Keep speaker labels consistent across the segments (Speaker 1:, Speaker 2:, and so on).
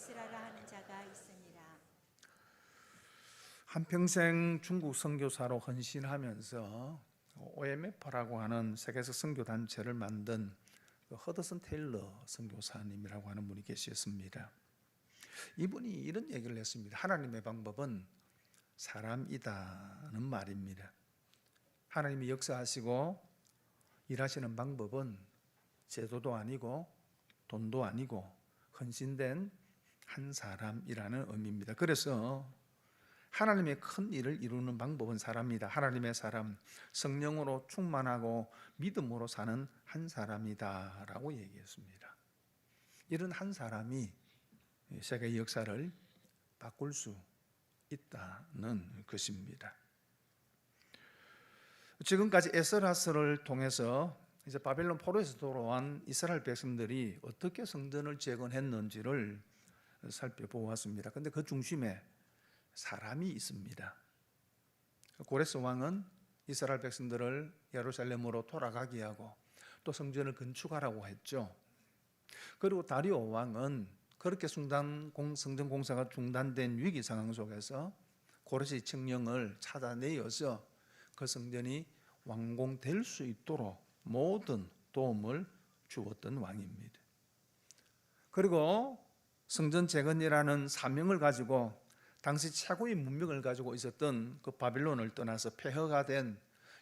Speaker 1: 에스라라 하는 자가 있으니라.
Speaker 2: 한평생 중국 선교사로 헌신하면서 OMF라고 하는 세계적 선교 단체를 만든 허드슨 테일러 선교사님이라고 하는 분이 계셨습니다. 이분이 이런 얘기를 했습니다. 하나님의 방법은 사람이다는 말입니다. 하나님이 역사하시고 일하시는 방법은 제도도 아니고 돈도 아니고 헌신된 한 사람이라는 의미입니다. 그래서 하나님의 큰 일을 이루는 방법은 사람이다. 하나님의 사람, 성령으로 충만하고 믿음으로 사는 한 사람이다라고 얘기했습니다. 이런 한 사람이 세계 역사를 바꿀 수 있다는 것입니다. 지금까지 에스라서를 통해서 이제 바벨론 포로에서 돌아온 이스라엘 백성들이 어떻게 성전을 재건했는지를 살펴보았습니다. 그런데 그 중심에 사람이 있습니다. 고레스 왕은 이스라엘 백성들을 예루살렘으로 돌아가게 하고 또 성전을 건축하라고 했죠. 그리고 다리오 왕은 그렇게 성전 공사가 중단된 위기 상황 속에서 고레스의 칙령을 찾아내어서 그 성전이 완공될 수 있도록 모든 도움을 주었던 왕입니다. 그리고 성전 재건이라는 사명을 가지고 당시 최고의 문명을 가지고 있었던 그 바빌론을 떠나서 폐허가 된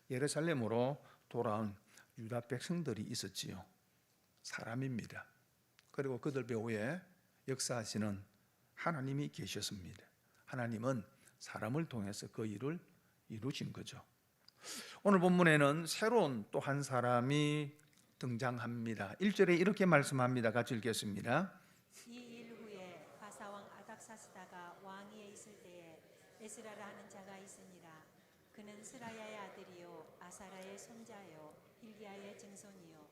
Speaker 2: 예루살렘으로 돌아온 유다 백성들이 있었지요. 사람입니다. 그리고 그들 배후에 역사하시는 하나님이 계셨습니다. 하나님은 사람을 통해서 그 일을 이루신 거죠. 오늘 본문에는 새로운 또 한 사람이 등장합니다. 1절에 이렇게 말씀합니다. 같이 읽겠습니다.
Speaker 1: 이 일 후에 바사왕 아닥사스다가 왕위에 있을 때에 에스라라 하는 자가 있으니라. 그는 스라야의 아들이요 아사라의 손자요 hil기야의 증손이요.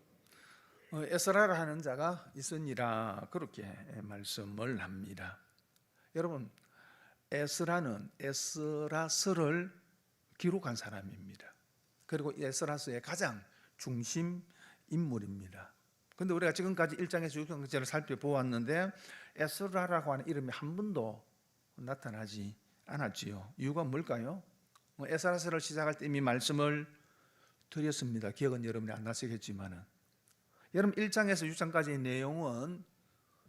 Speaker 2: 에스라라 하는 자가 있으니라 그렇게 말씀을 합니다. 여러분, 에스라는 에스라서를 기록한 사람입니다. 그리고 에스라서의 가장 중심 인물입니다. 그런데 우리가 지금까지 1장에서 6장까지를 살펴보았는데 에스라라고 하는 이름이 한 번도 나타나지 않았지요. 이유가 뭘까요? 에스라서를 시작할 때 이미 말씀을 드렸습니다. 기억은 여러분이 안 나시겠지만은 여러분 1장에서 6장까지의 내용은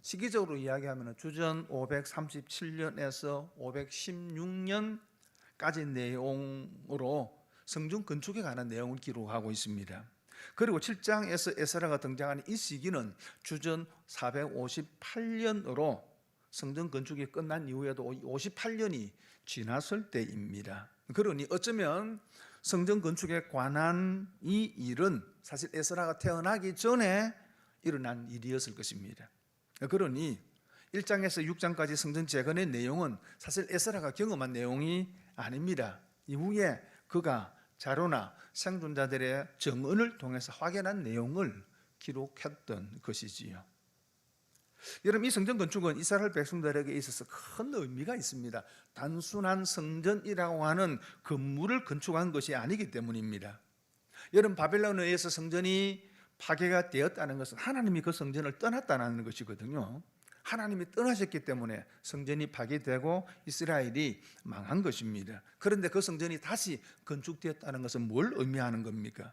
Speaker 2: 시기적으로 이야기하면 주전 537년에서 516년까지 내용으로 성전 건축에 관한 내용을 기록하고 있습니다. 그리고 7장에서 에스라가 등장하는 이 시기는 주전 458년으로 성전 건축이 끝난 이후에도 58년이 지났을 때입니다. 그러니 어쩌면 성전 건축에 관한 이 일은 사실 에스라가 태어나기 전에 일어난 일이었을 것입니다. 그러니 1장에서 6장까지 성전 재건의 내용은 사실 에스라가 경험한 내용이 아닙니다. 이후에 그가 자료나 생존자들의 증언을 통해서 확인한 내용을 기록했던 것이지요. 여러분, 이 성전 건축은 이스라엘 백성들에게 있어서 큰 의미가 있습니다. 단순한 성전이라고 하는 건물을 건축한 것이 아니기 때문입니다. 여러분, 바벨론에 의해서 성전이 파괴가 되었다는 것은 하나님이 그 성전을 떠났다는 것이거든요. 하나님이 떠나셨기 때문에 성전이 파괴되고 이스라엘이 망한 것입니다. 그런데 그 성전이 다시 건축되었다는 것은 뭘 의미하는 겁니까?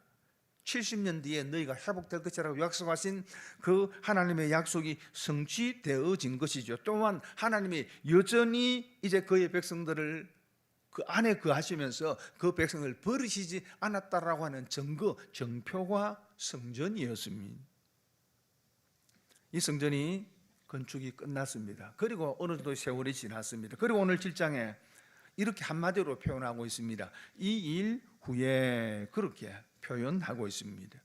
Speaker 2: 70년 뒤에 너희가 회복될 것이라고 약속하신 그 하나님의 약속이 성취되어진 것이죠. 또한 하나님이 여전히 이제 그의 백성들을 그 안에 거하시면서 그 백성을 버리시지 않았다라고 하는 증거, 정표가 성전이었습니다. 이 성전이 건축이 끝났습니다. 그리고 어느 정도 세월이 지났습니다. 그리고 오늘 7장에 이렇게 한마디로 표현하고 있습니다. 이 일 후에 그렇게 표현하고 있습니다.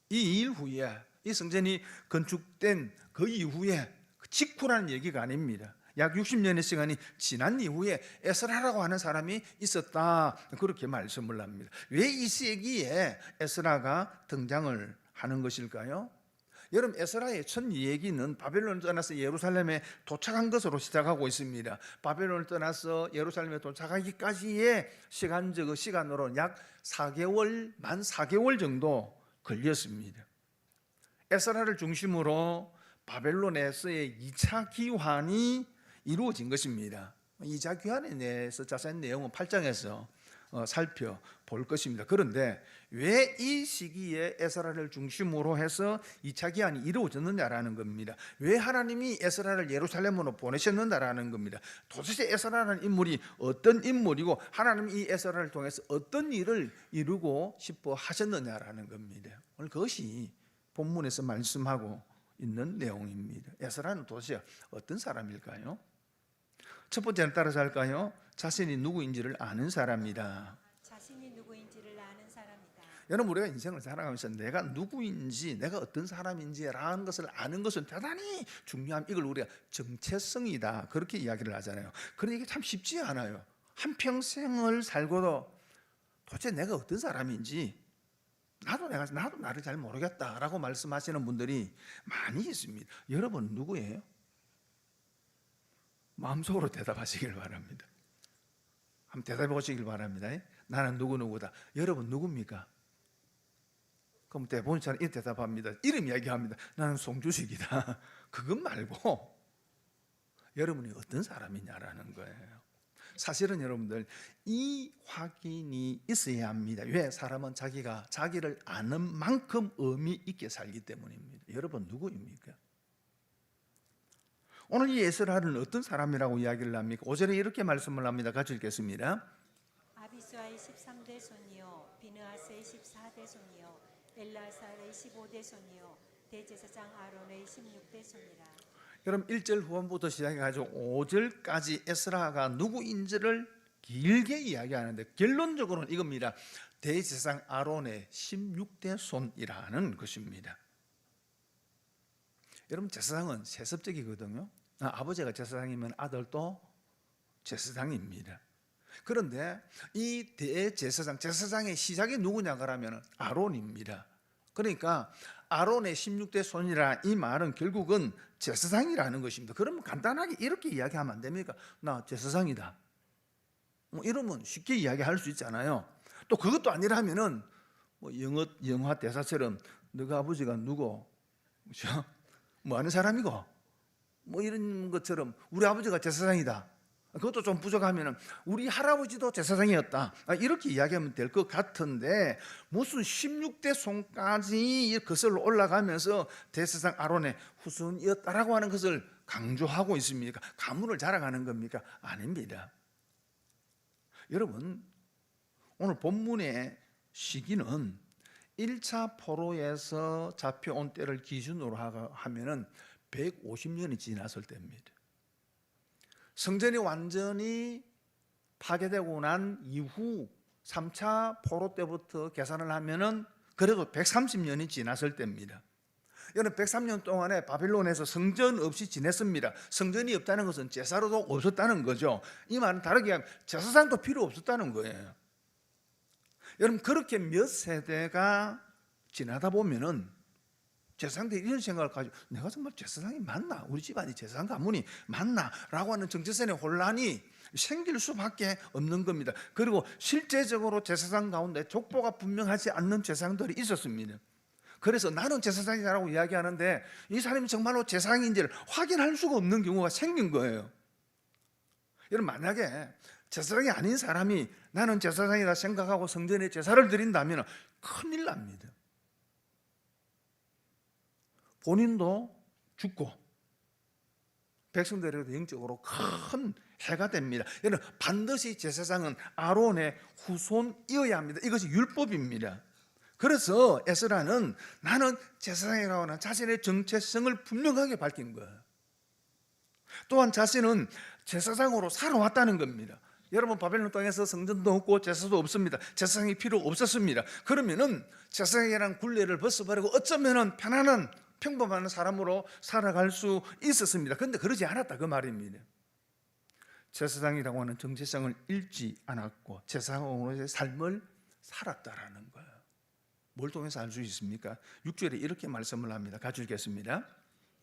Speaker 2: 이 일 후에, 이 성전이 건축된 그 이후에, 직후라는 얘기가 아닙니다. 약 60년의 시간이 지난 이후에 에스라라고 하는 사람이 있었다, 그렇게 말씀을 합니다. 왜 이 시기에 에스라가 등장을 하는 것일까요? 여러분, 에스라의 첫 얘기는 바벨론을 떠나서 예루살렘에 도착한 것으로 시작하고 있습니다. 바벨론을 떠나서 예루살렘에 도착하기까지의 시간으로는 약 4개월, 만 4개월 정도 걸렸습니다. 에스라를 중심으로 바벨론에서의 2차 기환이 이루어진 것입니다. 이자귀환에 대해서 자세한 내용은 8장에서 살펴볼 것입니다. 그런데 왜 이 시기에 에스라를 중심으로 해서 2차 기한이 이루어졌느냐라는 겁니다. 왜 하나님이 에스라를 예루살렘으로 보내셨느냐라는 겁니다. 도대체 에스라라는 인물이 어떤 인물이고 하나님이 이 에스라를 통해서 어떤 일을 이루고 싶어 하셨느냐라는 겁니다. 오늘 그것이 본문에서 말씀하고 있는 내용입니다. 에스라는 도대체 어떤 사람일까요? 첫 번째는 따라서 할까요? 자신이 누구인지를 아는 사람이다.
Speaker 1: 자신이 누구인지를 아는 사람이다.
Speaker 2: 여러분, 우리가 인생을 살아가면서 내가 누구인지, 내가 어떤 사람인지라는 것을 아는 것은 대단히 중요함. 이걸 우리가 정체성이다 그렇게 이야기를 하잖아요. 그런데 이게 참 쉽지 않아요. 한평생을 살고도 도대체 내가 어떤 사람인지 나도 나를 잘 모르겠다라고 말씀하시는 분들이 많이 있습니다. 여러분 누구예요? 마음속으로 대답하시길 바랍니다. 한번 대답해 보시길 바랍니다. 나는 누구누구다. 여러분 누굽니까? 그럼 대부분 저는 이 대답합니다. 이름 이야기합니다. 나는 송주식이다. 그것 말고 여러분이 어떤 사람이냐라는 거예요. 사실은 여러분들 이 확인이 있어야 합니다. 왜? 사람은 자기를 아는 만큼 의미 있게 살기 때문입니다. 여러분 누구입니까? 오늘 이 에스라는 어떤 사람이라고 이야기를 합니까? 5절에 이렇게 말씀을 합니다. 같이 읽겠습니다.
Speaker 1: 아비수아의 13대 손이요 비느하스의 14대 손이요 엘라사의 15대 손이요 대제사장 아론의 16대 손이라.
Speaker 2: 여러분 1절 후반부터 시작해가지고 5절까지 에스라가 누구인지를 길게 이야기하는데 결론적으로는 이겁니다. 대제사장 아론의 16대 손이라는 것입니다. 여러분 제사장은 세습적이거든요. 아버지가 제사장이면 아들도 제사장입니다. 그런데 이 제사장의 시작이 누구냐 그러면 아론입니다. 그러니까 아론의 16대 손이라 이 말은 결국은 제사장이라는 것입니다. 그러면 간단하게 이렇게 이야기하면 안 됩니까? 나 제사장이다. 이러면 쉽게 이야기할 수 있잖아요. 또 그것도 아니라면은 영화 대사처럼 너가 아버지가 누구? 뭐 하는 사람이고? 뭐 이런 것처럼 우리 아버지가 제사장이다. 그것도 좀 부족하면은 우리 할아버지도 제사장이었다. 이렇게 이야기하면 될 것 같은데 무슨 16대 손까지 거슬러 올라가면서 대제사장 아론의 후손이었다라고 하는 것을 강조하고 있습니까? 가문을 자랑하는 겁니까? 아닙니다. 여러분 오늘 본문의 시기는 1차 포로에서 잡혀온 때를 기준으로 하면은 150년이 지났을 때입니다. 성전이 완전히 파괴되고 난 이후 3차 포로 때부터 계산을 하면은 그래도 130년이 지났을 때입니다. 여러분 103년 동안에 바빌론에서 성전 없이 지냈습니다. 성전이 없다는 것은 제사로도 없었다는 거죠. 이 말은 다르게 하면 제사장도 필요 없었다는 거예요. 여러분 그렇게 몇 세대가 지나다 보면은 제사장들이 이런 생각을 가지고 내가 정말 제사장이 맞나? 우리 집안이 제사장 가문이 맞나? 라고 하는 정체성의 혼란이 생길 수밖에 없는 겁니다. 그리고 실제적으로 제사장 가운데 족보가 분명하지 않는 제사장들이 있었습니다. 그래서 나는 제사장이라고 이야기하는데 이 사람이 정말로 제사장인지를 확인할 수가 없는 경우가 생긴 거예요. 여러분 만약에 제사장이 아닌 사람이 나는 제사장이라 생각하고 성전에 제사를 드린다면 큰일 납니다. 본인도 죽고 백성들에게도 영적으로 큰 해가 됩니다. 여러분 반드시 제사장은 아론의 후손이어야 합니다. 이것이 율법입니다. 그래서 에스라는 나는 제사장이라고 하는 자신의 정체성을 분명하게 밝힌 거예요. 또한 자신은 제사장으로 살아왔다는 겁니다. 여러분 바벨론 땅에서 성전도 없고 제사도 없습니다. 제사장이 필요 없었습니다. 그러면은 제사장이라는 굴레를 벗어버리고 어쩌면은 편안한 평범한 사람으로 살아갈 수 있었습니다. 그런데 그러지 않았다 그 말입니다. 제사장이라고 하는 정체성을 잃지 않았고 제사장으로의 삶을 살았다라는 거예요. 뭘 통해서 알 수 있습니까? 6절에 이렇게 말씀을 합니다. 같이 읽겠습니다.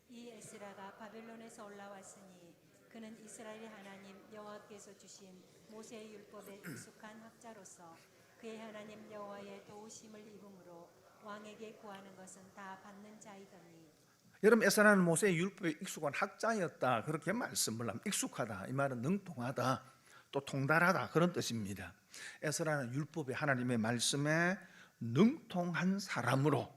Speaker 1: 이 에스라가 바벨론에서 올라왔으니 그는 이스라엘의 하나님 여호와께서 주신 모세의 율법에 익숙한 학자로서 그의 하나님 여호와의 도우심을 입음으로 왕에게 구하는 것은 다 받는 자이더니.
Speaker 2: 여러분, 에스라는 모세의 율법에 익숙한 학자였다, 그렇게 말씀을 합니다. 익숙하다, 이 말은 능통하다, 또 통달하다, 그런 뜻입니다. 에스라는 율법에, 하나님의 말씀에 능통한 사람으로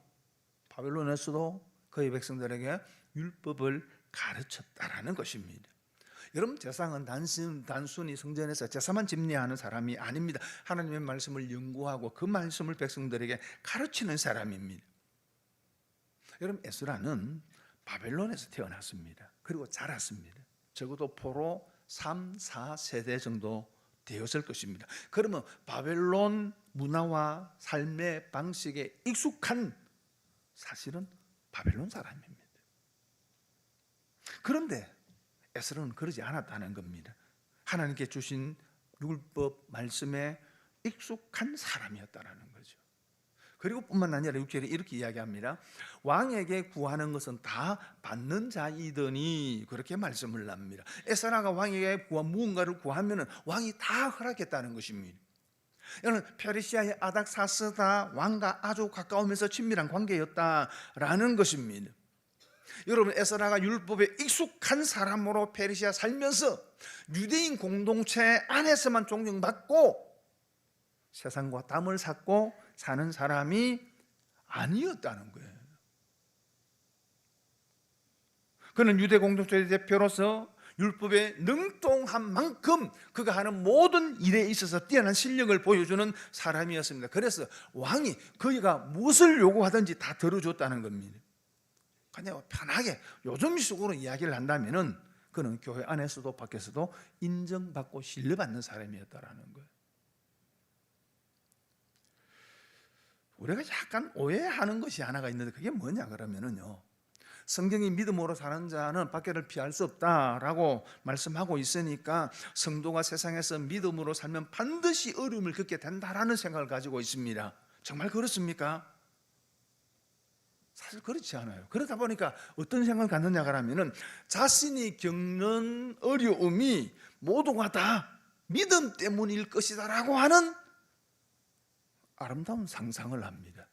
Speaker 2: 바벨론에서도 그의 백성들에게 율법을 가르쳤다라는 것입니다. 여러분, 제사장은 단순히 성전에서 제사만 집례하는 사람이 아닙니다. 하나님의 말씀을 연구하고 그 말씀을 백성들에게 가르치는 사람입니다. 여러분, 에스라는 바벨론에서 태어났습니다. 그리고 자랐습니다. 적어도 포로 3, 4세대 정도 되었을 것입니다. 그러면 바벨론 문화와 삶의 방식에 익숙한, 사실은 바벨론 사람입니다. 그런데 에스라는 그러지 않았다는 겁니다. 하나님께 주신 율법 말씀에 익숙한 사람이었다는 거죠. 그리고 뿐만 아니라 6절에 이렇게 이야기합니다. 왕에게 구하는 것은 다 받는 자이더니, 그렇게 말씀을 합니다. 에스라가 왕에게 무언가를 구하면 왕이 다 허락했다는 것입니다. 이는 페르시아의 아닥사스다 왕과 아주 가까우면서 친밀한 관계였다라는 것입니다. 여러분, 에스라가 율법에 익숙한 사람으로 페르시아 살면서 유대인 공동체 안에서만 존경받고 세상과 땀을 삭고 사는 사람이 아니었다는 거예요. 그는 유대 공동체의 대표로서 율법에 능통한 만큼 그가 하는 모든 일에 있어서 뛰어난 실력을 보여주는 사람이었습니다. 그래서 왕이 그가 무엇을 요구하든지 다 들어줬다는 겁니다. 그냥 편하게 요즘식으로 이야기를 한다면은 그는 교회 안에서도 밖에서도 인정받고 신뢰받는 사람이었다라는 거예요. 우리가 약간 오해하는 것이 하나가 있는데, 그게 뭐냐 그러면은요, 성경이 믿음으로 사는 자는 박해를 피할 수 없다라고 말씀하고 있으니까 성도가 세상에서 믿음으로 살면 반드시 어려움을 겪게 된다라는 생각을 가지고 있습니다. 정말 그렇습니까? 사실 그렇지 않아요. 그러다 보니까 어떤 생각을 갖느냐가 하면은 자신이 겪는 어려움이 모두가 다 믿음 때문일 것이다라고 하는 아름다운 상상을 합니다.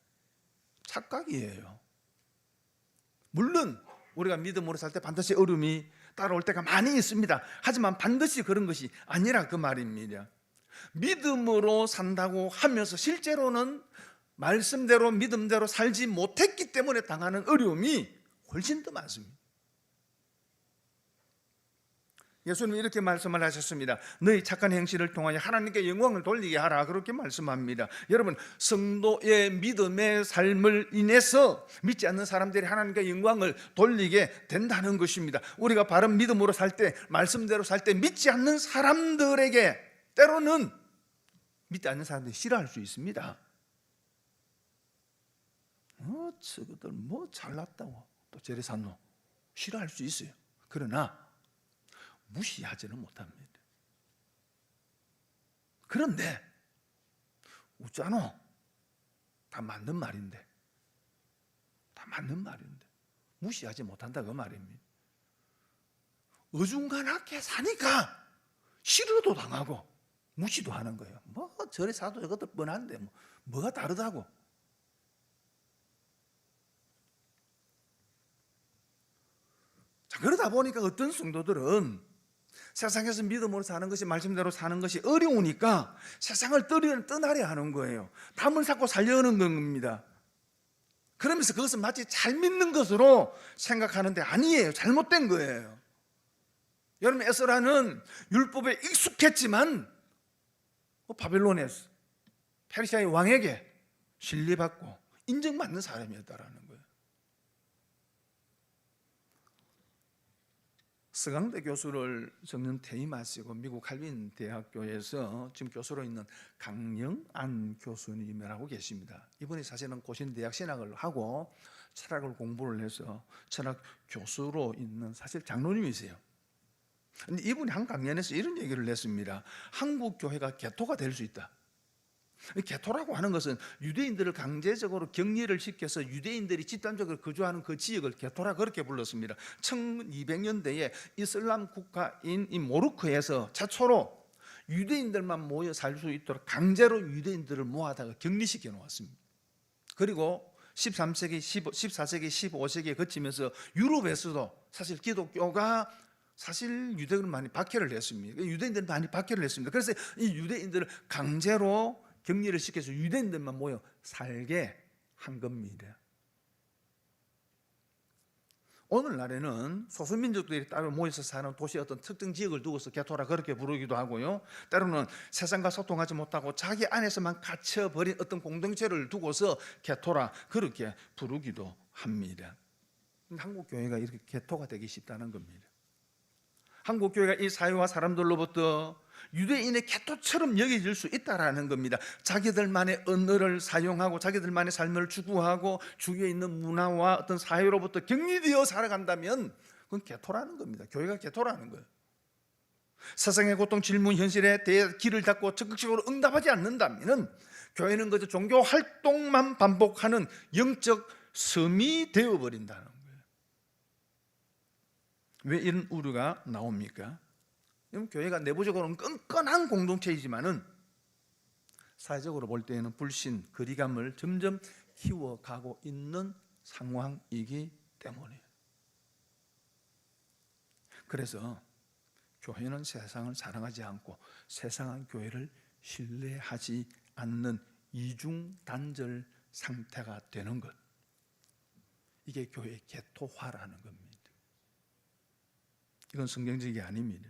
Speaker 2: 착각이에요. 물론 우리가 믿음으로 살 때 반드시 어려움이 따라올 때가 많이 있습니다. 하지만 반드시 그런 것이 아니라 그 말입니다. 믿음으로 산다고 하면서 실제로는 말씀대로 믿음대로 살지 못했기 때문에 당하는 어려움이 훨씬 더 많습니다. 예수님은 이렇게 말씀을 하셨습니다. 너희 착한 행실을 통하여 하나님께 영광을 돌리게 하라, 그렇게 말씀합니다. 여러분, 성도의 믿음의 삶을 인해서 믿지 않는 사람들이 하나님께 영광을 돌리게 된다는 것입니다. 우리가 바른 믿음으로 살 때, 말씀대로 살 때 믿지 않는 사람들에게 때로는 믿지 않는 사람들이 싫어할 수 있습니다. 저것들 뭐 잘났다고 또 저리 샀노, 싫어할 수 있어요. 그러나 무시하지는 못합니다. 그런데 웃잖아, 다 맞는 말인데 무시하지 못한다, 그 말입니다. 어중간하게 사니까 싫어도 당하고 무시도 하는 거예요. 뭐 저리 사도 저것도 뻔한데 뭐가 다르다고. 자, 그러다 보니까 어떤 성도들은 세상에서 믿음으로 사는 것이, 말씀대로 사는 것이 어려우니까 세상을 떠나려 하는 거예요. 담을 삭고 살려는 겁니다. 그러면서 그것은 마치 잘 믿는 것으로 생각하는데 아니에요. 잘못된 거예요. 여러분, 에스라는 율법에 익숙했지만 바벨론에서 페르시아의 왕에게 신뢰받고 인정받는 사람이었다라는 거예요. 서강대 교수를 정년 퇴임하시고 미국 칼빈 대학교에서 지금 교수로 있는 강영안 교수님이라고 계십니다. 이분이 사실은 고신 대학 신학을 하고 철학을 공부를 해서 철학 교수로 있는 사실 장로님이세요. 근데 이분이 한 강연에서 이런 얘기를 했습니다. 한국 교회가 개토가 될 수 있다. 개토라고 하는 것은 유대인들을 강제적으로 격리를 시켜서 유대인들이 집단적으로 거주하는 그 지역을 개토라, 그렇게 불렀습니다. 1200년대에 이슬람 국가인 이 모로코에서 최초로 유대인들만 모여 살 수 있도록 강제로 유대인들을 모아다가 격리시켜 놓았습니다. 그리고 13세기, 14세기, 15세기에 거치면서 유럽에서도 사실 기독교가 사실 유대인들 많이 박해를 했습니다. 유대인들 많이 박해를 했습니다. 그래서 이 유대인들을 강제로 격리를 시켜서 유대인들만 모여 살게 한 겁니다. 오늘날에는 소수민족들이 따로 모여서 사는 도시의 어떤 특정 지역을 두고서 개토라 그렇게 부르기도 하고요. 때로는 세상과 소통하지 못하고 자기 안에서만 갇혀버린 어떤 공동체를 두고서 개토라 그렇게 부르기도 합니다. 한국 교회가 이렇게 개토가 되기 쉽다는 겁니다. 한국 교회가 이 사회와 사람들로부터 유대인의 개토처럼 여겨질 수 있다라는 겁니다. 자기들만의 언어를 사용하고 자기들만의 삶을 추구하고 주위에 있는 문화와 어떤 사회로부터 격리되어 살아간다면 그건 개토라는 겁니다. 교회가 개토라는 거예요. 세상의 고통, 질문, 현실에 대해 귀를 닫고 적극적으로 응답하지 않는다면 교회는 그저 종교 활동만 반복하는 영적 섬이 되어버린다는 거예요. 왜 이런 우려가 나옵니까? 교회가 내부적으로는 끈끈한 공동체이지만은 사회적으로 볼 때에는 불신, 거리감을 점점 키워가고 있는 상황이기 때문이에요. 그래서 교회는 세상을 사랑하지 않고 세상은 교회를 신뢰하지 않는 이중단절 상태가 되는 것, 이게 교회의 개토화라는 겁니다. 이건 성경적이 아닙니다.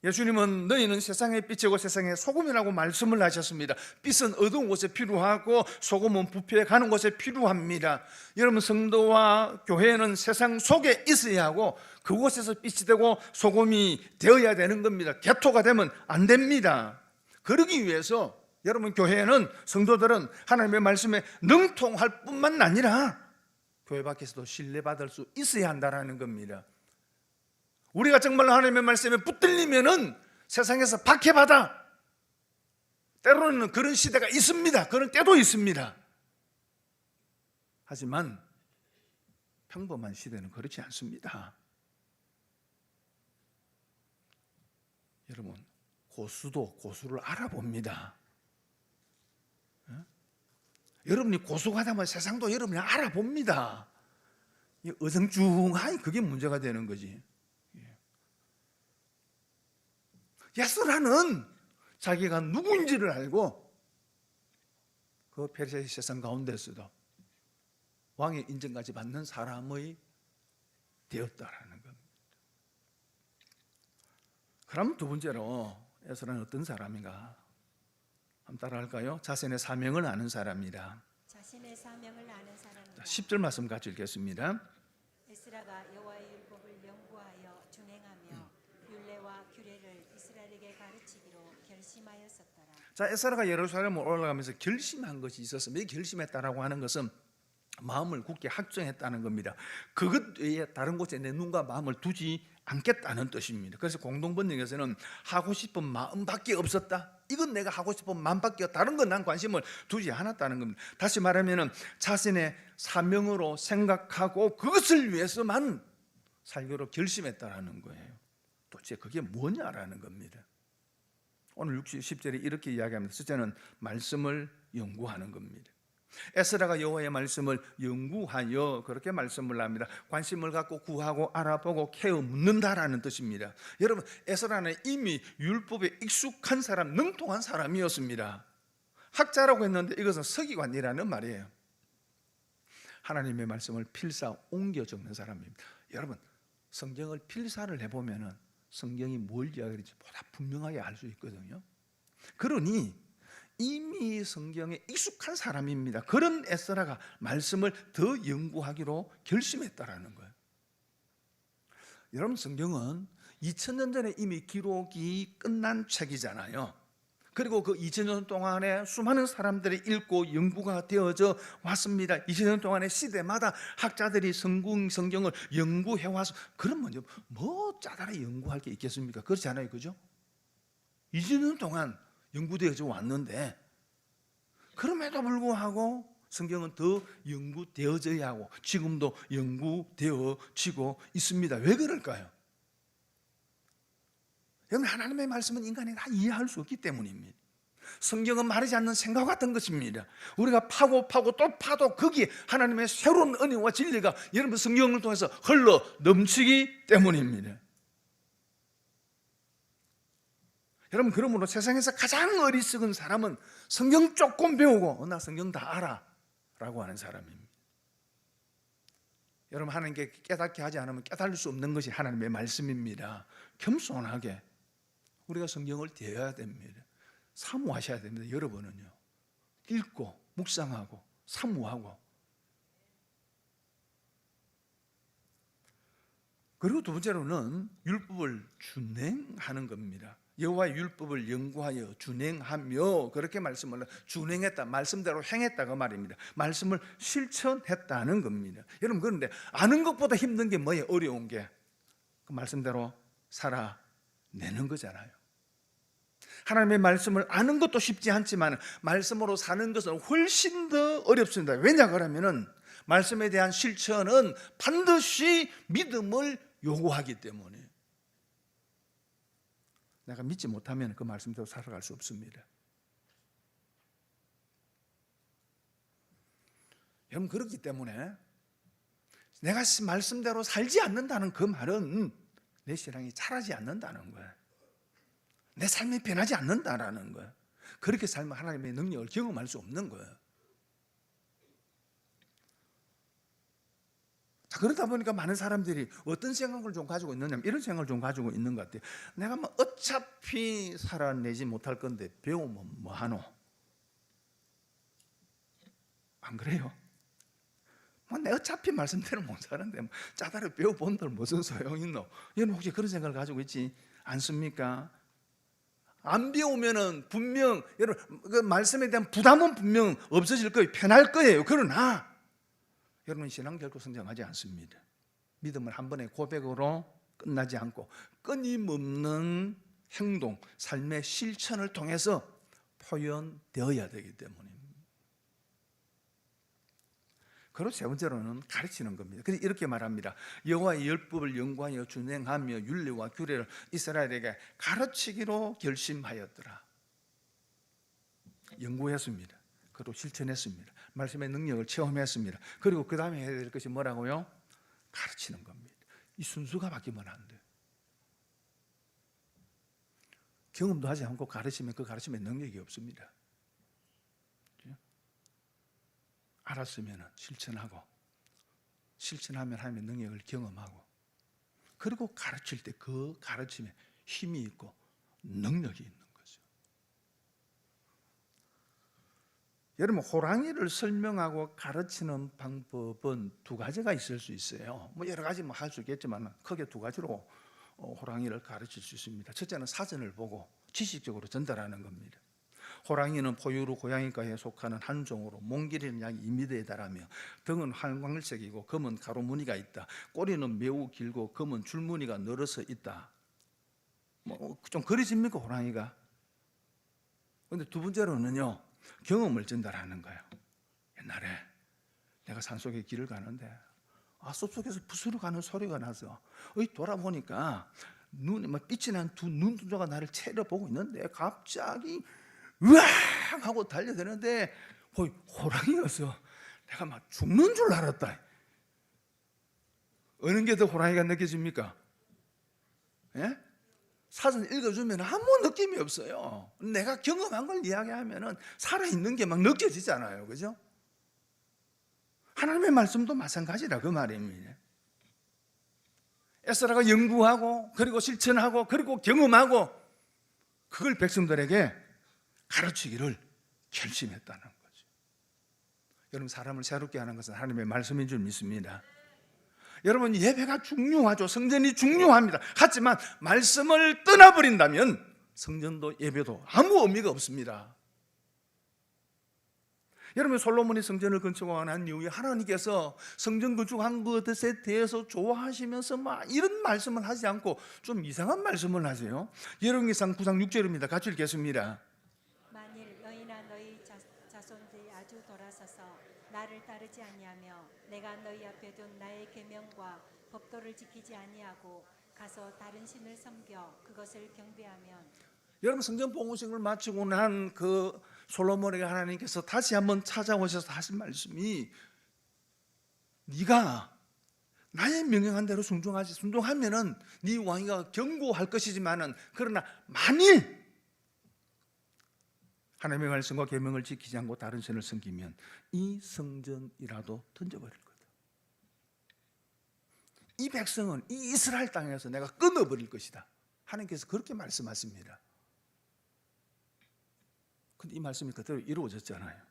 Speaker 2: 예수님은 너희는 세상의 빛이고 세상의 소금이라고 말씀을 하셨습니다. 빛은 어두운 곳에 필요하고 소금은 부패해 가는 곳에 필요합니다. 여러분, 성도와 교회는 세상 속에 있어야 하고 그곳에서 빛이 되고 소금이 되어야 되는 겁니다. 개토가 되면 안 됩니다. 그러기 위해서 여러분, 교회는, 성도들은 하나님의 말씀에 능통할 뿐만 아니라 교회 밖에서도 신뢰받을 수 있어야 한다는 겁니다. 우리가 정말 하나님의 말씀에 붙들리면은 세상에서 박해받아. 때로는 그런 시대가 있습니다. 그런 때도 있습니다. 하지만 평범한 시대는 그렇지 않습니다. 여러분, 고수도 고수를 알아봅니다. 여러분이 고수가 되면 세상도 여러분이 알아봅니다. 어정중하니 그게 문제가 되는 거지. 에스라는 자기가 누구인지를 알고 그 페르시아의 세상 가운데서도 왕의 인정까지 받는 사람의 되었다라는 겁니다. 그럼 두 번째로 에스라는 어떤 사람인가? 한번 따라할까요? 자신의 사명을 아는 사람이라.
Speaker 1: 자신의 사명을 아는 사람이라.
Speaker 2: 10절 말씀 같이 읽겠습니다.
Speaker 1: 에스라가 여호와의 율법을 연구하여 준행하며 율례와 규례를 이스라엘에게 가르치기로 결심하였었더라.
Speaker 2: 자, 에스라가 예루살렘을 올라가면서 결심한 것이 있었습니다. 이 결심했다라고 하는 것은 마음을 굳게 확정했다는 겁니다. 그것 외에 다른 곳에 내 눈과 마음을 두지 않겠다는 뜻입니다. 그래서 공동번역에서는 하고 싶은 마음밖에 없었다. 이건 내가 하고 싶은 마음밖에, 다른 건 난 관심을 두지 않았다는 겁니다. 다시 말하면 자신의 사명으로 생각하고 그것을 위해서만 살기로 결심했다라는 거예요. 도대체 그게 뭐냐라는 겁니다. 오늘 10절에 이렇게 이야기합니다. 첫째는 말씀을 연구하는 겁니다. 에스라가 여호와의 말씀을 연구하여 그렇게 말씀을 합니다. 관심을 갖고 구하고 알아보고 캐어 묻는다라는 뜻입니다. 여러분, 에스라는 이미 율법에 익숙한 사람, 능통한 사람이었습니다. 학자라고 했는데 이것은 서기관이라는 말이에요. 하나님의 말씀을 필사 옮겨 적는 사람입니다. 여러분, 성경을 필사를 해보면 성경이 뭘 이야기하는지 보다 분명하게 알 수 있거든요. 그러니 이미 성경에 익숙한 사람입니다. 그런 에스라가 말씀을 더 연구하기로 결심했다라는 거예요. 여러분, 성경은 2000년 전에 이미 기록이 끝난 책이잖아요. 그리고 그 2000년 동안에 수많은 사람들이 읽고 연구가 되어져 왔습니다. 2000년 동안에 시대마다 학자들이 성경을 연구해 와서, 그러면 뭐 짜다라 연구할 게 있겠습니까? 그렇지 않아요, 그죠? 2000년 동안 연구되어져 왔는데, 그럼에도 불구하고 성경은 더 연구되어져야 하고 지금도 연구되어지고 있습니다. 왜 그럴까요? 여러분, 하나님의 말씀은 인간이 다 이해할 수 없기 때문입니다. 성경은 말하지 않는 생각 같은 것입니다. 우리가 파고 또 파도 거기에 하나님의 새로운 은혜와 진리가 여러분 성경을 통해서 흘러 넘치기 때문입니다. 여러분, 그러므로 세상에서 가장 어리석은 사람은 성경 조금 배우고 나 성경 다 알아 라고 하는 사람입니다. 여러분, 하나님께 깨닫게 하지 않으면 깨달을 수 없는 것이 하나님의 말씀입니다. 겸손하게 우리가 성경을 대해야 됩니다. 사모하셔야 됩니다. 여러분은요, 읽고 묵상하고 사모하고. 그리고 두 번째로는 율법을 준행하는 겁니다. 여호와의 율법을 연구하여 준행하며, 그렇게 말씀을 준행했다, 말씀대로 행했다 그 말입니다. 말씀을 실천했다는 겁니다. 여러분, 그런데 아는 것보다 힘든 게 뭐예요? 어려운 게 그 말씀대로 살아내는 거잖아요. 하나님의 말씀을 아는 것도 쉽지 않지만 말씀으로 사는 것은 훨씬 더 어렵습니다. 왜냐 그러면은 말씀에 대한 실천은 반드시 믿음을 요구하기 때문에 내가 믿지 못하면 그 말씀대로 살아갈 수 없습니다. 여러분, 그렇기 때문에 내가 말씀대로 살지 않는다는 그 말은 내 신앙이 자라지 않는다는 거예요. 내 삶이 변하지 않는다라는 거예요. 그렇게 살면 하나님의 능력을 경험할 수 없는 거예요. 자, 그러다 보니까 많은 사람들이 어떤 생각을 좀 가지고 있느냐면 이런 생각을 좀 가지고 있는 것 같아요. 내가 뭐 어차피 살아내지 못할 건데 배우면 뭐하노? 안 그래요? 뭐 내 어차피 말씀대로 못 사는데 뭐 짜다를 배워본들 무슨 소용 있노? 여러분, 혹시 그런 생각을 가지고 있지 않습니까? 안 배우면은 분명 여러분 그 말씀에 대한 부담은 분명 없어질 거예요. 편할 거예요. 그러나 여러분, 신앙 결코 성장하지 않습니다. 믿음을 한 번의 고백으로 끝나지 않고 끊임없는 행동, 삶의 실천을 통해서 표현되어야 되기 때문입니다. 그리고 세 번째로는 가르치는 겁니다. 그래서 이렇게 말합니다. 여호와의 율법을 연구하여 준행하며 율례와 규례를 이스라엘에게 가르치기로 결심하였더라. 연구했습니다. 그리고 실천했습니다. 말씀의 능력을 체험했습니다. 그리고 그 다음에 해야 될 것이 뭐라고요? 가르치는 겁니다. 이 순수가 바뀌면 안 돼요. 경험도 하지 않고 가르치면 그 가르침의 능력이 없습니다. 알았으면 실천하고, 실천하면 하나님의 능력을 경험하고, 그리고 가르칠 때 그 가르침에 힘이 있고 능력이 있는 거죠. 여러분, 호랑이를 설명하고 가르치는 방법은 두 가지가 있을 수 있어요. 뭐 여러 가지 할 수 있겠지만 크게 두 가지로 호랑이를 가르칠 수 있습니다. 첫째는 사전을 보고 지식적으로 전달하는 겁니다. 호랑이는 포유류 고양이과에 속하는 한 종으로 몸 길이는 약 2m에 달하며 등은 황광색이고 검은 가로 무늬가 있다. 꼬리는 매우 길고 검은 줄무늬가 늘어서 있다. 뭐 좀 그려집니까, 호랑이가? 그런데 두 번째로는요, 경험을 전달하는 거예요. 옛날에 내가 산속에 길을 가는데 숲속에서 부스러 가는 소리가 나서 돌아보니까 눈에 막 빛이 난 두 눈동자가 나를 쳐다보고 있는데 갑자기 으앙 하고 달려드는데 호랑이였어. 내가 막 죽는 줄 알았다. 어느 게 더 호랑이가 느껴집니까? 예? 사전 읽어주면 아무 느낌이 없어요. 내가 경험한 걸 이야기하면 살아있는 게 막 느껴지잖아요. 그죠? 하나님의 말씀도 마찬가지라 그 말입니다. 에스라가 연구하고 그리고 실천하고 그리고 경험하고 그걸 백성들에게 가르치기를 결심했다는 거죠. 여러분, 사람을 새롭게 하는 것은 하나님의 말씀인 줄 믿습니다. 여러분, 예배가 중요하죠. 성전이 중요합니다. 하지만 말씀을 떠나버린다면 성전도 예배도 아무 의미가 없습니다. 여러분, 솔로몬이 성전을 건축한 이후에 하나님께서 성전 건축한 것에 대해서 좋아하시면서 막 이런 말씀을 하지 않고 좀 이상한 말씀을 하세요. 열왕기상 9장 6절입니다. 같이 읽겠습니다.
Speaker 1: 만일 너희나 너희 자손들이 아주 돌아서서 나를 따르지 아니하며 내가 너희 앞에 둔 나의 계명과 법도를 지키지 아니하고 가서 다른 신을 섬겨 그것을 경배하면
Speaker 2: 여러분 성전 봉헌식을 마치고 난 그 솔로몬에게 하나님께서 다시 한번 찾아오셔서 하신 말씀이 네가 나의 명령한 대로 순종하지. 순종하면은 네 왕위가 견고할 것이지만은 그러나 만일 하나님의 말씀과 계명을 지키지 않고 다른 신을 섬기면 이 성전이라도 던져버릴 거다. 이 백성은 이 이스라엘 땅에서 내가 끊어버릴 것이다. 하나님께서 그렇게 말씀하십니다. 근데 이 말씀이 그대로 이루어졌잖아요.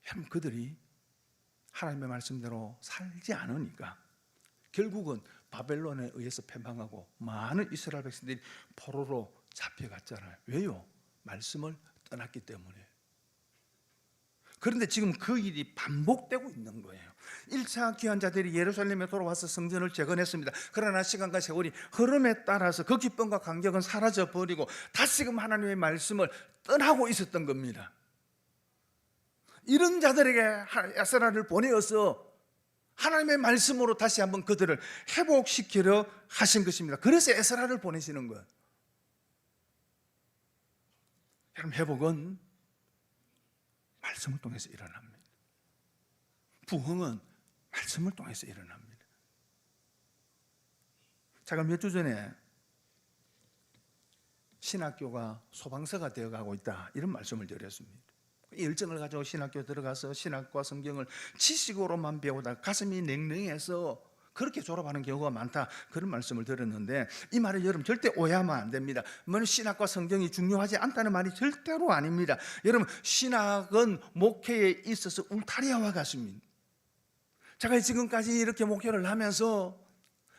Speaker 2: 여러분, 그들이 하나님의 말씀대로 살지 않으니까 결국은 바벨론에 의해서 패망하고 많은 이스라엘 백성들이 포로로 잡혀갔잖아요. 왜요? 말씀을 떠났기 때문에. 그런데 지금 그 일이 반복되고 있는 거예요. 1차 귀한 자들이 예루살렘에 돌아와서 성전을 재건했습니다. 그러나 시간과 세월이 흐름에 따라서 그 기쁨과 감격은 사라져 버리고 다시금 하나님의 말씀을 떠나고 있었던 겁니다. 이런 자들에게 에스라를 보내어서 하나님의 말씀으로 다시 한번 그들을 회복시키려 하신 것입니다. 그래서 에스라를 보내시는 거예요. 여러분, 회복은 말씀을 통해서 일어납니다. 부흥은 말씀을 통해서 일어납니다. 제가 몇 주 전에 신학교가 소방서가 되어가고 있다 이런 말씀을 드렸습니다. 열정을 가지고 신학교 들어가서 신학과 성경을 지식으로만 배우다 가슴이 냉랭해서 그렇게 졸업하는 경우가 많다 그런 말씀을 드렸는데 이 말을 여러분 절대 오해하면 안 됩니다. 신학과 성경이 중요하지 않다는 말이 절대로 아닙니다. 여러분, 신학은 목회에 있어서 울타리와 같습니다. 제가 지금까지 이렇게 목회를 하면서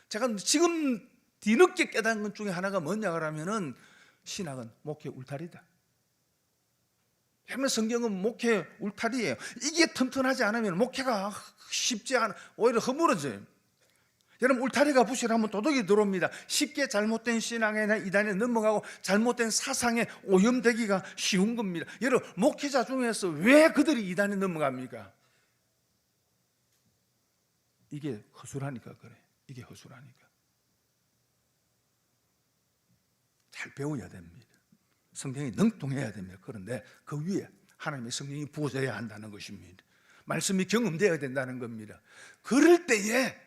Speaker 2: 제가 지금 뒤늦게 깨달은 것 중에 하나가 뭐냐 그러면은 신학은 목회 울타리다. 여러분, 성경은 목회 울타리예요. 이게 튼튼하지 않으면 목회가 쉽지 않아, 오히려 허물어져요. 여러분, 울타리가 부실하면 도둑이 들어옵니다. 쉽게 잘못된 신앙이나 이단에 넘어가고 잘못된 사상에 오염되기가 쉬운 겁니다. 여러분, 목회자 중에서 왜 그들이 이단에 넘어갑니까? 이게 허술하니까 그래. 이게 허술하니까. 잘 배워야 됩니다. 성경이 능통해야 됩니다. 그런데 그 위에 하나님의 성령이 부어져야 한다는 것입니다. 말씀이 경험되어야 된다는 겁니다. 그럴 때에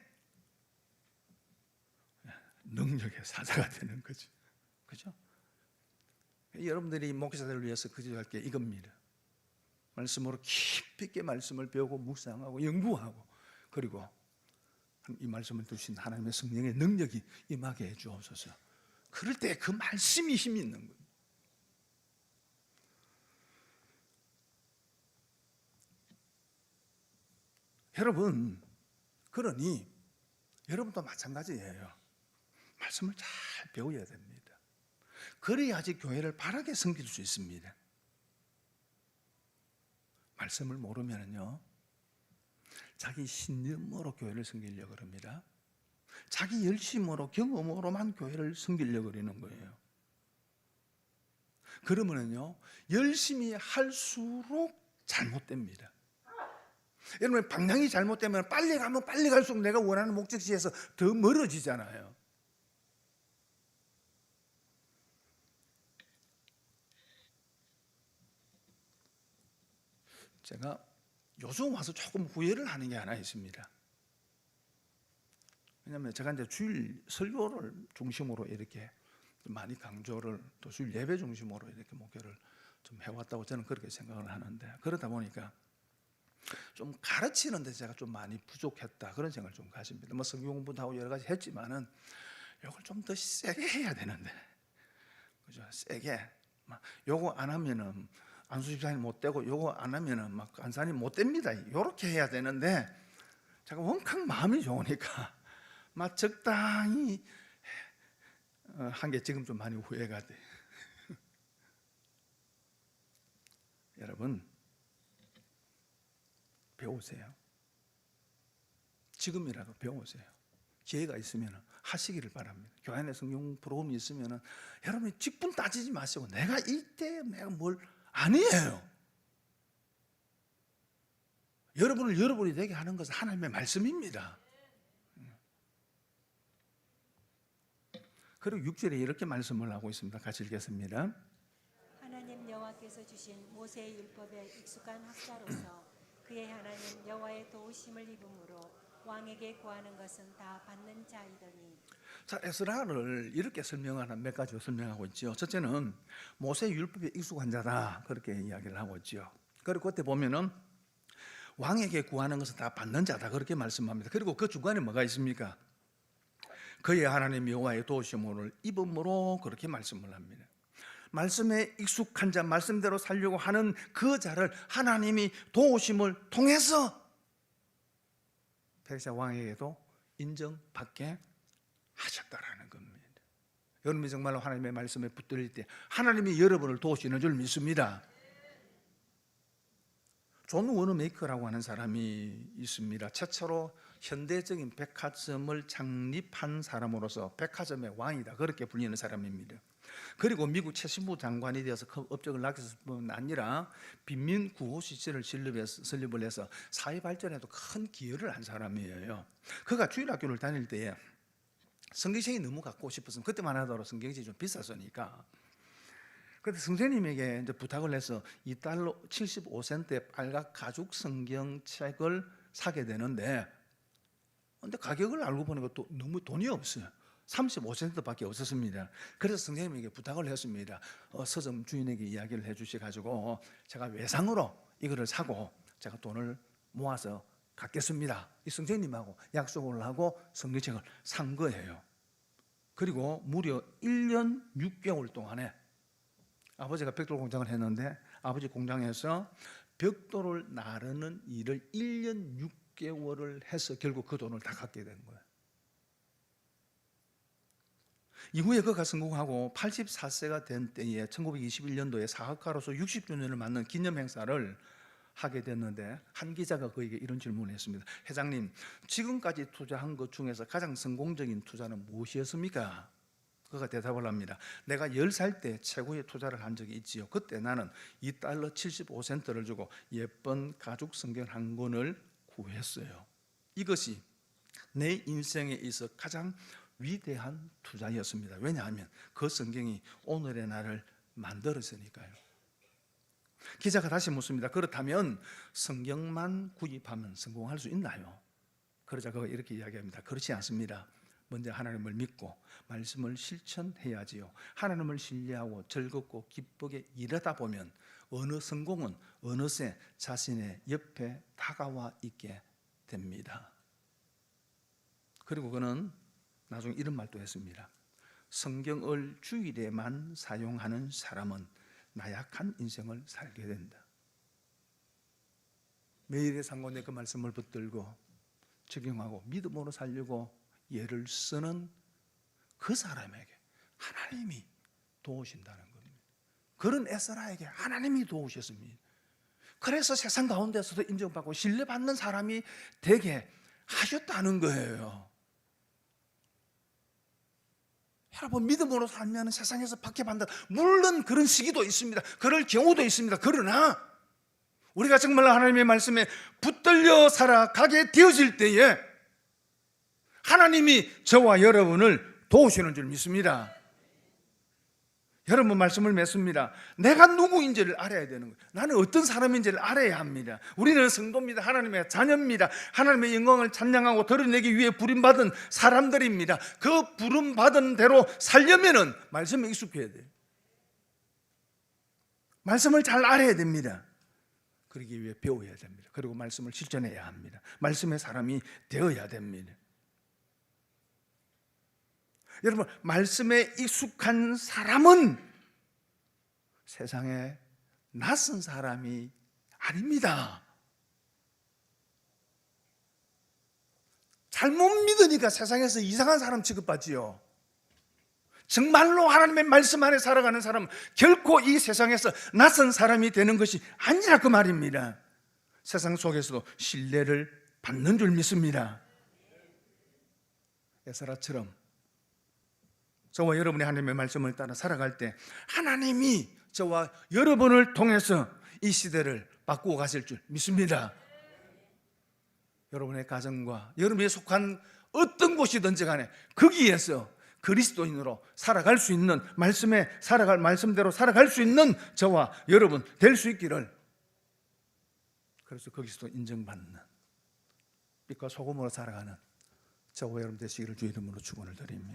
Speaker 2: 능력의 사자가 되는 거죠. 그죠? 여러분들이 목회자들을 위해서 그저 할 게 이겁니다. 말씀으로 깊이 있게 말씀을 배우고 묵상하고 연구하고 그리고 이 말씀을 두신 하나님의 성령의 능력이 임하게 해 주옵소서. 그럴 때 그 말씀이 힘이 있는 거예요. 여러분, 그러니 여러분도 마찬가지예요. 말씀을 잘 배워야 됩니다. 그래야지 교회를 바르게 섬길 수 있습니다. 말씀을 모르면요, 자기 신념으로 교회를 섬기려고 합니다. 자기 열심으로 경험으로만 교회를 섬기려고 그러는 거예요. 그러면요, 열심히 할수록 잘못됩니다. 여러분, 방향이 잘못되면 빨리 가면 빨리 갈수록 내가 원하는 목적지에서 더 멀어지잖아요. 제가 요즘 와서 조금 후회를 하는 게 하나 있습니다. 왜냐하면 제가 이제 주일 설교를 중심으로 이렇게 많이 강조를 또 주일 예배 중심으로 이렇게 목회를 좀 해왔다고 저는 그렇게 생각을 하는데 그러다 보니까 좀 가르치는 데 제가 좀 많이 부족했다 그런 생각을 좀 가집니다. 뭐 성경 공부도 하고 여러 가지 했지만은 이걸 좀 더 세게 해야 되는데, 그죠? 세게 막 요거 안 하면은 안수 집사님 못 되고 요거 안 하면은 막 간사님 못 됩니다. 요렇게 해야 되는데 제가 원칵 마음이 좋으니까 막 적당히 한 게 지금 좀 많이 후회가 돼. 여러분, 배우세요. 지금이라도 배우세요. 기회가 있으면 하시기를 바랍니다. 교회 안에 성경 프로그램이 있으면 여러분이 직분 따지지 마시고 내가 이때 내가 뭘 아니에요. 여러분을 여러분이 되게 하는 것은 하나님의 말씀입니다. 그리고 6절에 이렇게 말씀을 하고 있습니다. 같이 읽겠습니다.
Speaker 1: 하나님 여호와께서 주신 모세의 율법에 익숙한 학자로서 그의 하나님 여호와의 도우심을 입음으로 왕에게 구하는 것은 다 받는 자이더니.
Speaker 2: 자, 에스라를 이렇게 설명하는 몇 가지로 설명하고 있죠. 첫째는 모세 율법에 익숙한 자다, 그렇게 이야기를 하고 있죠. 그리고 그때 보면은 왕에게 구하는 것은 다 받는 자다, 그렇게 말씀합니다. 그리고 그 중간에 뭐가 있습니까? 그의 하나님 여호와의 도우심을 입음으로, 그렇게 말씀을 합니다. 말씀에 익숙한 자, 말씀대로 살려고 하는 그 자를 하나님이 도우심을 통해서 페르시아 왕에게도 인정받게 하셨다라는 겁니다. 여러분이 정말로 하나님의 말씀에 붙들릴 때 하나님이 여러분을 도우시는 줄 믿습니다. 존 워너메이커라고 하는 사람이 있습니다. 최초로 현대적인 백화점을 창립한 사람으로서 백화점의 왕이다, 그렇게 불리는 사람입니다. 그리고 미국 최신부 장관이 되어서 큰 업적을 낳았을 뿐 아니라 빈민 구호 시설을 설립을 해서 사회 발전에도 큰 기여를 한 사람이에요. 그가 주일학교를 다닐 때에 성경책이 너무 갖고 싶었으면, 그때만 하더라도 성경책이 좀 비쌌으니까, 그런데 선생님에게 이제 부탁을 해서 $2 75센트의 빨간 가죽 성경책을 사게 되는데, 근데 가격을 알고 보니까 또 너무 돈이 없어요. 35센트밖에 없었습니다. 그래서 선생님에게 부탁을 했습니다. 서점 주인에게 이야기를 해주셔가지고 제가 외상으로 이거를 사고 제가 돈을 모아서 갚겠습니다. 이 선생님하고 약속을 하고 성경책을 산 거예요. 그리고 무려 1년 6개월 동안에 아버지가 벽돌 공장을 했는데 아버지 공장에서 벽돌을 나르는 일을 1년 6개월을 해서 결국 그 돈을 다 갚게 된 거예요. 이후에 그가 성공하고 84세가 된 때에 1921년도에 사학가로서 60주년을 맞는 기념 행사를 하게 됐는데, 한 기자가 그에게 이런 질문을 했습니다. 회장님, 지금까지 투자한 것 중에서 가장 성공적인 투자는 무엇이었습니까? 그가 대답을 합니다. 내가 10살 때 최고의 투자를 한 적이 있지요. 그때 나는 $2 75센트를 주고 예쁜 가죽 성경 한 권을 구했어요. 이것이 내 인생에 있어 가장 위대한 투자였습니다. 왜냐하면 그 성경이 오늘의 나를 만들었으니까요. 기자가 다시 묻습니다. 그렇다면 성경만 구입하면 성공할 수 있나요? 그러자 그가 이렇게 이야기합니다. 그렇지 않습니다. 먼저 하나님을 믿고 말씀을 실천해야지요. 하나님을 신뢰하고 즐겁고 기쁘게 일하다 보면 어느 성공은 어느새 자신의 옆에 다가와 있게 됩니다. 그리고 그는 나중에 이런 말도 했습니다. 성경을 주일에만 사용하는 사람은 나약한 인생을 살게 된다. 매일의 상고에 그 말씀을 붙들고 적용하고 믿음으로 살려고 예를 쓰는 그 사람에게 하나님이 도우신다는 겁니다. 그런 에스라에게 하나님이 도우셨습니다. 그래서 세상 가운데서도 인정받고 신뢰받는 사람이 되게 하셨다는 거예요. 여러분, 믿음으로 살면 세상에서 박해받는다. 물론 그런 시기도 있습니다. 그럴 경우도 있습니다. 그러나 우리가 정말 하나님의 말씀에 붙들려 살아가게 되어질 때에 하나님이 저와 여러분을 도우시는 줄 믿습니다. 여러분, 말씀을 맺습니다. 내가 누구인지를 알아야 되는 거예요. 나는 어떤 사람인지를 알아야 합니다. 우리는 성도입니다. 하나님의 자녀입니다. 하나님의 영광을 찬양하고 드러내기 위해 부름받은 사람들입니다. 그 부름받은 대로 살려면은 말씀에 익숙해야 돼요. 말씀을 잘 알아야 됩니다. 그러기 위해 배워야 됩니다. 그리고 말씀을 실천해야 합니다. 말씀의 사람이 되어야 됩니다. 여러분, 말씀에 익숙한 사람은 세상에 낯선 사람이 아닙니다. 잘못 믿으니까 세상에서 이상한 사람 취급받지요. 정말로 하나님의 말씀 안에 살아가는 사람은 결코 이 세상에서 낯선 사람이 되는 것이 아니라 그 말입니다. 세상 속에서도 신뢰를 받는 줄 믿습니다. 에스라처럼 저와 여러분이 하나님의 말씀을 따라 살아갈 때 하나님이 저와 여러분을 통해서 이 시대를 바꾸어 가실 줄 믿습니다. 여러분의 가정과 여러분이 속한 어떤 곳이든지 간에 거기에서 그리스도인으로 살아갈 수 있는 말씀대로 살아갈 수 있는 저와 여러분 될 수 있기를, 그래서 거기서도 인정받는 빛과 소금으로 살아가는 저와 여러분 되시기를 주의 이름으로 축원을 드립니다.